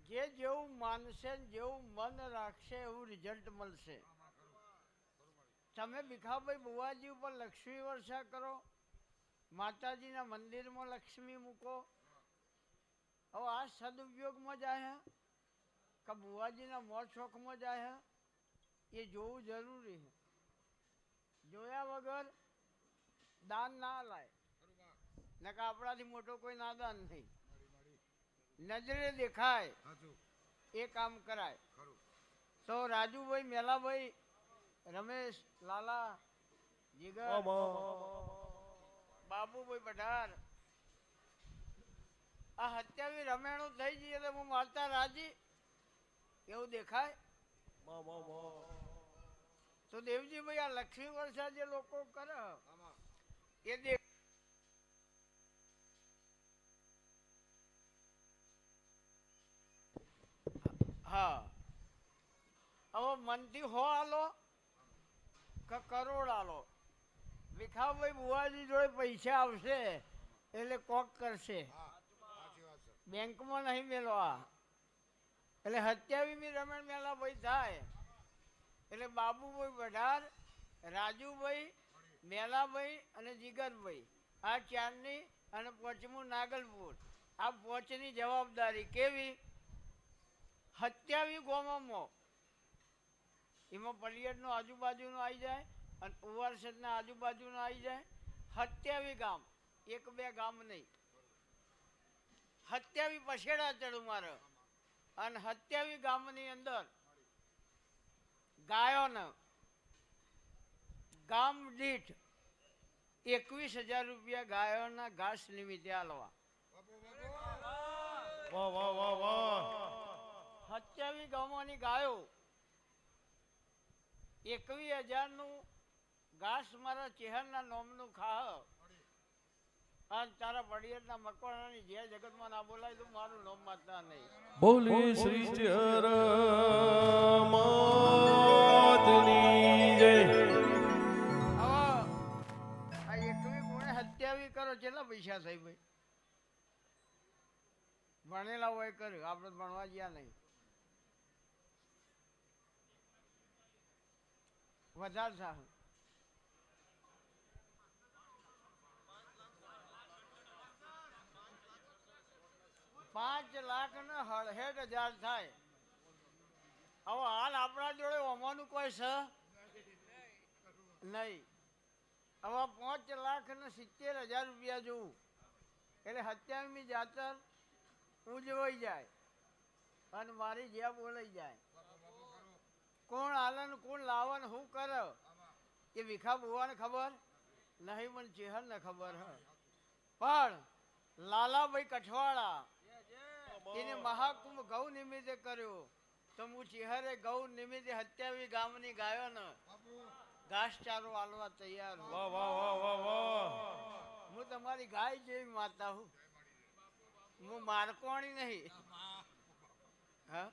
જે જેવું માનશે જેવું મન રાખશે એવું રિઝલ્ટ મળશે. તમે ભીખાભાઈ બુવાજી ઉપર લક્ષ્મી વર્ષા કરો, માતાજીના મંદિરમાં લક્ષ્મી મૂકો. હવે આ સદુપયોગમાં જાય કે બુવાજીના મોજ શોખમાં જાય એ જોવું જરૂરી છે. જોયા વગર દાન ના લાય, નકર આપણાથી મોટો કોઈ નાદાન નહીં. નજરે દેખાય એ કામ કરાય. તો રાજુભાઈ, મેલાભાઈ, રમેશ, લાલા, જીગર, બાબુભાઈ પઢાર, આ 27 રમેણું થઈ જઈએ તો હું મારતા રાજી એવું દેખાય. તો દેવજીભાઈ આ લક્ષ્મી વર્ષા જે લોકો કરે એ દેખ. હા, હવે મનથી હો આલો કે કરોડ આલો, ભીખાભાઈ બુવાજી જોડે પૈસા આવશે એટલે કોક કરશે. બેંકમાં નહીં મેળવા. એટલે 27મી રમણ મેળા ભાઈ થાય એટલે બાબુભાઈ પઢાર, રાજુભાઈ, મેલાભાઈ અને જીગરભાઈ આ ચારની અને પાંચમું નાગલપુર, આ પાંચની જવાબદારી કેવી? 27 ગામોમાં એમાં પલિયડનો આજુબાજુનો આવી જાય અને ઉવારસદના આજુબાજુનો આવી જાય. 27 ગામ, એક બે ગામ નહીં, 27 પછેડા ચડું મારે. અને 27 ગામની અંદર ગાયોને ગામ દીઠ 21,000 રૂપિયા ગાયોના ઘાસ નિમિત્તે આલવા. 27 ગામોની ગાયો 21,000નું ઘાસ મારા ચેહરના નોમનું ખા. અને તારા પડિયરના મકવાણાની જે જગતમાં ના બોલાય તું મારું નોમ માતા નહીં. બોલી શ્રી ચર માતની જય. આ 21 ગુણે 27 કરો, કેટલા પૈસા થઈ ભાઈ? ભણેલા હોય કર્યું, આપણે ભણવા ગયા નહીં. વધારે સારું. 5,67,000 થાય. હવે હાલ આપણા જોડે ઓમાનું કોઈ છે નહીં. હવે 5,70,000 રૂપિયા જોવું એટલે 27મી જાતર ઉજવાઈ જાય અને મારી જ્યાં બોલાઈ જાય. કોણ આલન કોણ લાવન શું કરે એ વિખા બુવાને ખબર નહીં, મને ચેહરને ખબર હ. પણ લાલાભાઈ કઠવાળા એને મહાકુંભ ગૌ નિમિત્તે કર્યો તો હું ચેહરે ગૌ નિમિત્તે 27 ગામની ગાયોને ઘાસચારો આલવા તૈયાર હું. હું તમારી ગાય જેવી માતા હું, હું મારકોણી નહીં. હા,